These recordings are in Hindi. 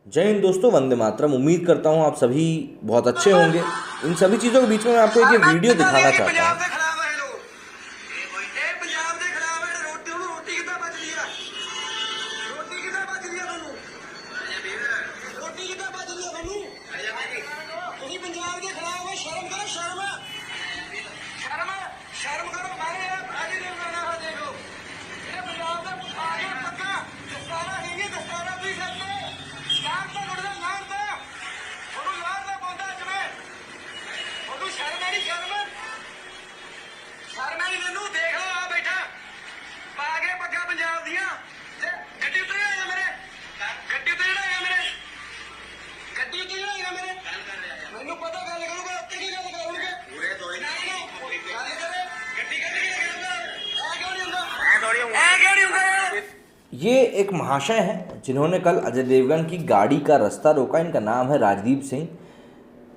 जय हिंद दोस्तों, वंदे मातरम। उम्मीद करता हूँ आप सभी बहुत अच्छे होंगे। इन सभी चीज़ों के बीच में मैं आपको एक ये वीडियो दिखाना चाहता हूँ। ये एक महाशय हैं जिन्होंने कल अजय देवगन की गाड़ी का रास्ता रोका। इनका नाम है राजदीप सिंह,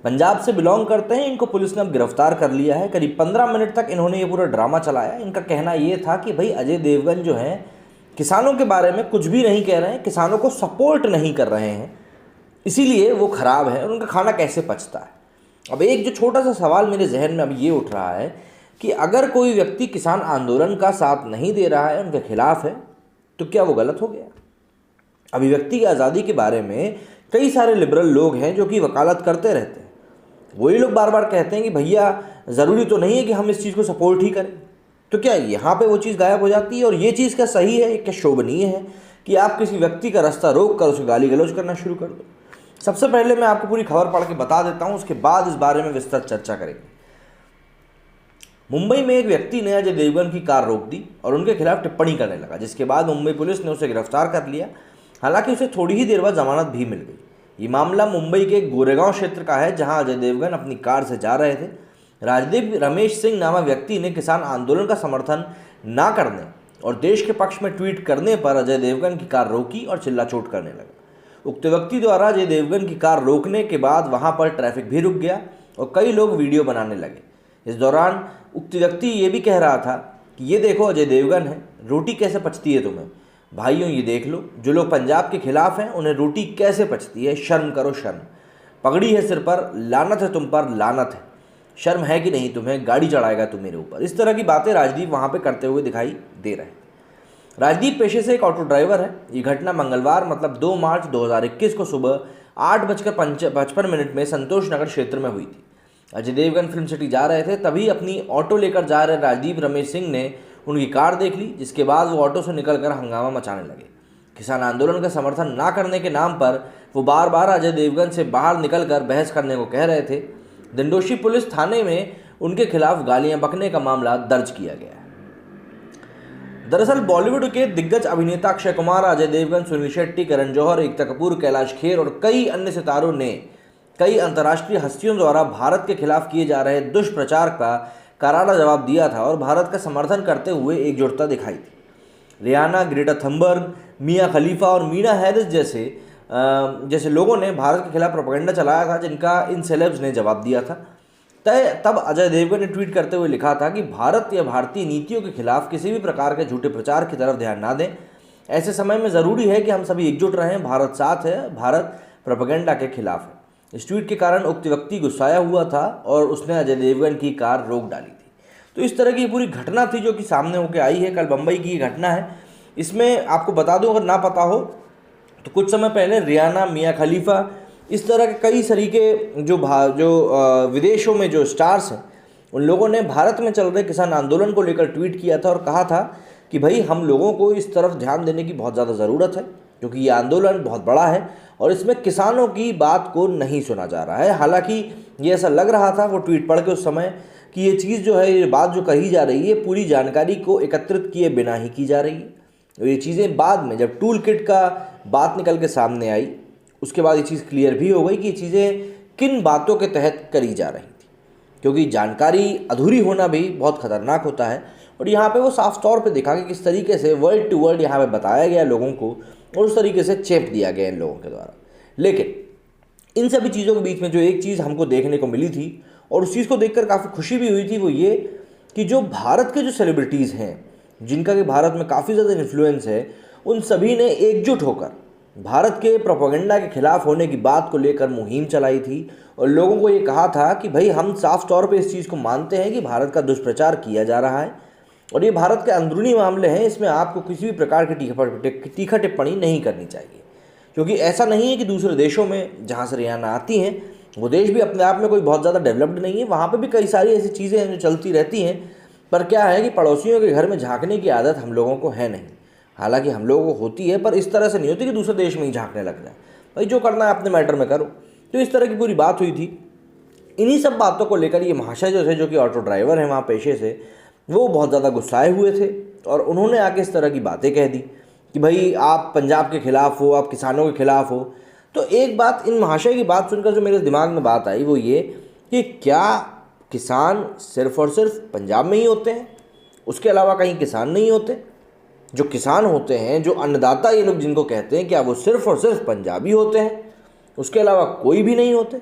पंजाब से बिलोंग करते हैं। इनको पुलिस ने अब गिरफ्तार कर लिया है। करीब 15 मिनट तक इन्होंने ये पूरा ड्रामा चलाया। इनका कहना ये था कि भाई अजय देवगन जो है किसानों के बारे में कुछ भी नहीं कह रहे हैं, किसानों को सपोर्ट नहीं कर रहे हैं, इसीलिए वो खराब है और उनका खाना कैसे पचता है। अब एक जो छोटा सा सवाल मेरे जहन में अब ये उठ रहा है कि अगर कोई व्यक्ति किसान आंदोलन का साथ नहीं दे रहा है, उनके खिलाफ है, तो क्या वो गलत हो गया? अभिव्यक्ति की आज़ादी के बारे में कई सारे लिबरल लोग हैं जो कि वकालत करते रहते हैं। वही लोग बार बार कहते हैं कि भैया ज़रूरी तो नहीं है कि हम इस चीज़ को सपोर्ट ही करें। तो क्या यहाँ पे वो चीज़ गायब हो जाती है? और ये चीज़ क्या सही है, क्या शोभनीय है कि आप किसी व्यक्ति का रास्ता रोक कर उसे गाली गलौज करना शुरू कर दो? सबसे पहले मैं आपको पूरी खबर पढ़ के बता देता हूँ, उसके बाद इस बारे में विस्तृत चर्चा करेंगे। मुंबई में एक व्यक्ति ने अजय देवगन की कार रोक दी और उनके खिलाफ टिप्पणी करने लगा, जिसके बाद मुंबई पुलिस ने उसे गिरफ्तार कर लिया। हालांकि उसे थोड़ी ही देर बाद जमानत भी मिल गई। ये मामला मुंबई के गोरेगांव क्षेत्र का है, जहां अजय देवगन अपनी कार से जा रहे थे। राजदीप रमेश सिंह नामक व्यक्ति ने किसान आंदोलन का समर्थन ना करने और देश के पक्ष में ट्वीट करने पर अजय देवगन की कार रोकी और चिल्ला-चोट करने लगा। उक्त व्यक्ति द्वारा अजय देवगन की कार रोकने के बाद वहां पर ट्रैफिक भी रुक गया और कई लोग वीडियो बनाने लगे। इस दौरान उक्त व्यक्ति ये भी कह रहा था कि ये देखो अजय देवगन है, रोटी कैसे पचती है तुम्हें। भाइयों ये देख लो, जो लोग पंजाब के खिलाफ हैं उन्हें रोटी कैसे पचती है। शर्म करो शर्म, पगड़ी है सिर पर, लानत है तुम पर, लानत है। शर्म है कि नहीं तुम्हें, गाड़ी चढ़ाएगा तू मेरे ऊपर। इस तरह की बातें राजदीप वहाँ पे करते हुए दिखाई दे रहे हैं। राजदीप पेशे से एक ऑटो ड्राइवर है। ये घटना मंगलवार मतलब 2 मार्च 2021 को सुबह 8:55 में संतोष नगर क्षेत्र में हुई थी। अजय देवगन फिल्म सिटी जा रहे थे, तभी अपनी ऑटो लेकर जा रहे राजदीप रमेश सिंह ने उनकी कार देख ली, जिसके बाद वो ऑटो से निकलकर हंगामा मचाने लगे। किसान आंदोलन का समर्थन ना करने के नाम पर वो बार बार अजय देवगन से बाहर निकलकर बहस करने को कह रहे थे। दिंडोशी पुलिस थाने में उनके खिलाफ गालियां बकने का मामला दर्ज किया गया है। दरअसल बॉलीवुड के दिग्गज अभिनेता अक्षय कुमार, अजय देवगन, सुनील शेट्टी, करण जौहर, एकता कपूर, कैलाश खेर और कई अन्य सितारों ने कई अंतर्राष्ट्रीय हस्तियों द्वारा भारत के खिलाफ किए जा रहे दुष्प्रचार का करारा जवाब दिया था और भारत का समर्थन करते हुए एकजुटता दिखाई थी। रियाना, ग्रेटा थंबर्ग, मिया खलीफा और मीना हैरिस जैसे लोगों ने भारत के खिलाफ प्रोपेगेंडा चलाया था, जिनका इन सेलेब्स ने जवाब दिया था। तब अजय देवगन ने ट्वीट करते हुए लिखा था कि भारत या भारतीय नीतियों के खिलाफ किसी भी प्रकार के झूठे प्रचार की तरफ ध्यान ना दें। ऐसे समय में ज़रूरी है कि हम सभी एकजुट रहें। भारत साथ है, भारत प्रोपेगेंडा के खिलाफ है। इस ट्वीट के कारण उक्त व्यक्ति गुस्साया हुआ था और उसने अजय देवगन की कार रोक डाली थी। तो इस तरह की पूरी घटना थी जो कि सामने होकर आई है। कल मुंबई की घटना है। इसमें आपको बता दूं, अगर ना पता हो तो कुछ समय पहले रियाना, मिया खलीफा, इस तरह के कई तरीके जो विदेशों में जो स्टार्स हैं, उन लोगों ने भारत में चल रहे किसान आंदोलन को लेकर ट्वीट किया था और कहा था कि भाई हम लोगों को इस तरफ ध्यान देने की बहुत ज़्यादा ज़रूरत है, क्योंकि ये आंदोलन बहुत बड़ा है और इसमें किसानों की बात को नहीं सुना जा रहा है। हालांकि ये ऐसा लग रहा था वो ट्वीट पढ़ के उस समय कि ये चीज़ जो है, ये बात जो कही जा रही है, पूरी जानकारी को एकत्रित किए बिना ही की जा रही है। और ये चीज़ें बाद में जब टूल किट का बात निकल के सामने आई, उसके बाद ये चीज़ क्लियर भी हो गई कि ये चीज़ें किन बातों के तहत करी जा रही थी, क्योंकि जानकारी अधूरी होना भी बहुत खतरनाक होता है। और यहाँ पे वो साफ तौर पे दिखा कि किस तरीके से वर्ड टू वर्ड यहाँ पे बताया गया लोगों को और उस तरीके से चेप दिया गया इन लोगों के द्वारा। लेकिन इन सभी चीज़ों के बीच में जो एक चीज़ हमको देखने को मिली थी और उस चीज़ को देखकर काफ़ी खुशी भी हुई थी, वो ये कि जो भारत के जो सेलिब्रिटीज़ हैं, जिनका कि भारत में काफ़ी ज़्यादा इन्फ्लुएंस है, उन सभी ने एकजुट होकर भारत के प्रोपेगेंडा के खिलाफ होने की बात को लेकर मुहिम चलाई थी और लोगों को ये कहा था कि भाई हम साफ तौर पे इस चीज़ को मानते हैं कि भारत का दुष्प्रचार किया जा रहा है और ये भारत के अंदरूनी मामले हैं, इसमें आपको किसी भी प्रकार की तीखा टिप्पणी नहीं करनी चाहिए। क्योंकि ऐसा नहीं है कि दूसरे देशों में जहाँ से रियाना आती हैं वो देश भी अपने आप में कोई बहुत ज़्यादा डेवलप्ड नहीं है, वहाँ पर भी कई सारी ऐसी चीज़ें हैं जो चलती रहती हैं। पर क्या है कि पड़ोसियों के घर में झाँकने की आदत हम लोगों को है नहीं। हालांकि हम लोगों को होती है, पर इस तरह से नहीं होती कि दूसरे देश में ही झांकने लग जाए। भाई जो करना है अपने मैटर में करो। तो इस तरह की पूरी बात हुई थी। इन्हीं सब बातों को लेकर ये महाशय जो थे, जो कि ऑटो ड्राइवर हैं वहाँ पेशे से, वो बहुत ज़्यादा गुस्साए हुए थे और उन्होंने आके इस तरह की बातें कह दी कि भाई आप पंजाब के खिलाफ हो, आप किसानों के खिलाफ हो। तो एक बात, इन महाशय की बात सुनकर जो मेरे दिमाग में बात आई वो ये कि क्या किसान सिर्फ और सिर्फ पंजाब में ही होते हैं, उसके अलावा कहीं किसान नहीं होते? जो किसान होते हैं, जो अन्नदाता ये लोग जिनको कहते हैं, क्या वो सिर्फ और सिर्फ पंजाबी होते हैं, उसके अलावा कोई भी नहीं होते?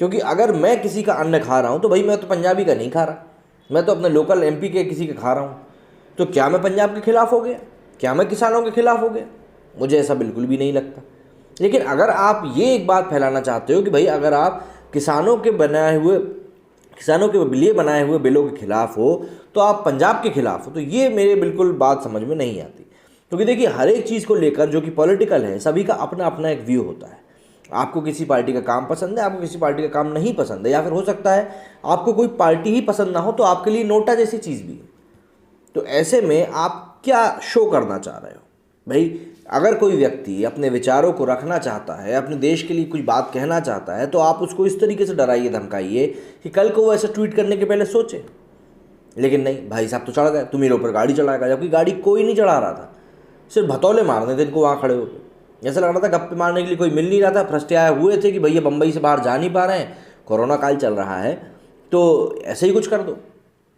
क्योंकि अगर मैं किसी का अन्न खा रहा हूँ तो भाई मैं तो पंजाबी का नहीं खा रहा, मैं तो अपने लोकल एमपी के किसी का खा रहा हूँ। तो क्या मैं पंजाब के खिलाफ हो गया? क्या मैं किसानों के खिलाफ हो गया? मुझे ऐसा बिल्कुल भी नहीं लगता। लेकिन अगर आप ये एक बात फैलाना चाहते हो कि भाई अगर आप किसानों के लिए बनाए हुए बिलों के खिलाफ हो तो आप पंजाब के खिलाफ हो, तो ये मेरे बिल्कुल बात समझ में नहीं आती। क्योंकि देखिए हर एक चीज़ को लेकर जो कि पॉलिटिकल है, सभी का अपना अपना एक व्यू होता है। आपको किसी पार्टी का काम पसंद है, आपको किसी पार्टी का काम नहीं पसंद है, या फिर हो सकता है आपको कोई पार्टी ही पसंद ना हो तो आपके लिए नोटा जैसी चीज़ भी है। तो ऐसे में आप क्या शो करना चाह रहे हो? भाई अगर कोई व्यक्ति अपने विचारों को रखना चाहता है, अपने देश के लिए कुछ बात कहना चाहता है, तो आप उसको इस तरीके से डराइए धमकाइए कि कल को वो ऐसा ट्वीट करने के पहले सोचे। लेकिन नहीं, भाई साहब तो चढ़ गए, तुम मेरे ऊपर गाड़ी चढ़ाएगा, जबकि गाड़ी कोई नहीं चढ़ा रहा था, सिर्फ भतौले मारने थे इनको वहाँ खड़े होकर। ऐसा लग रहा था गप्पे मारने के लिए कोई मिल नहीं रहा था, फ्रस्टे आए हुए थे कि भैया बम्बई से बाहर जा नहीं पा रहे हैं, कोरोना काल चल रहा है, तो ऐसे ही कुछ कर दो।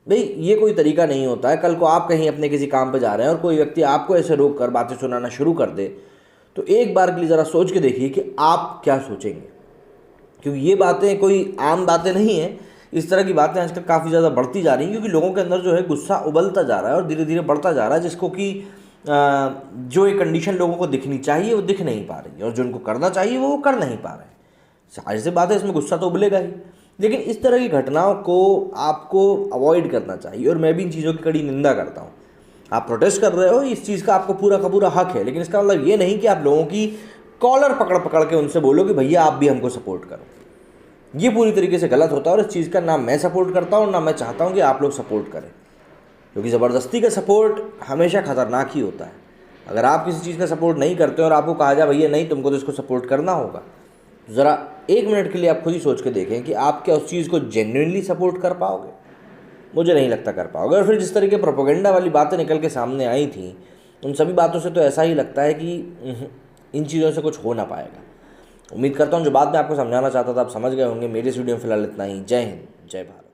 भाई ये कोई तरीका नहीं होता है। कल को आप कहीं अपने किसी काम पे जा रहे हैं और कोई व्यक्ति आपको ऐसे रोक कर बातें सुनाना शुरू कर दे, तो एक बार के लिए ज़रा सोच के देखिए कि आप क्या सोचेंगे। क्योंकि ये बातें कोई आम बातें नहीं हैं। इस तरह की बातें आजकल काफ़ी ज़्यादा बढ़ती जा रही हैं, क्योंकि लोगों के अंदर जो है गुस्सा उबलता जा रहा है और धीरे धीरे बढ़ता जा रहा है, जिसको कि जो एक कंडीशन लोगों को दिखनी चाहिए वो दिख नहीं पा रही है और जो उनको करना चाहिए वो कर नहीं पा रहे हैं। सारी सी बात है, इसमें गुस्सा तो उबलेगा ही। लेकिन इस तरह की घटनाओं को आपको अवॉइड करना चाहिए और मैं भी इन चीज़ों की कड़ी निंदा करता हूँ। आप प्रोटेस्ट कर रहे हो, इस चीज़ का आपको पूरा का पूरा हक है, लेकिन इसका मतलब ये नहीं कि आप लोगों की कॉलर पकड़ पकड़ के उनसे बोलो कि भैया आप भी हमको सपोर्ट करो। ये पूरी तरीके से गलत होता है और इस चीज़ का ना मैं सपोर्ट करता हूँ, ना मैं चाहता हूँ कि आप लोग सपोर्ट करें। क्योंकि ज़बरदस्ती का सपोर्ट हमेशा ख़तरनाक ही होता है। अगर आप किसी चीज़ का सपोर्ट नहीं करते और आपको कहा जाए भैया नहीं तुमको तो इसको सपोर्ट करना होगा, ज़रा एक मिनट के लिए आप खुद ही सोच के देखें कि आप क्या उस चीज़ को जेन्युइनली सपोर्ट कर पाओगे? मुझे नहीं लगता कर पाओगे। और फिर जिस तरीके प्रोपेगेंडा वाली बातें निकल के सामने आई थी, उन सभी बातों से तो ऐसा ही लगता है कि इन चीज़ों से कुछ हो ना पाएगा। उम्मीद करता हूँ जो बात मैं आपको समझाना चाहता था आप समझ गए होंगे। मेरी इस वीडियो में फिलहाल इतना ही। जय हिंद, जय भारत।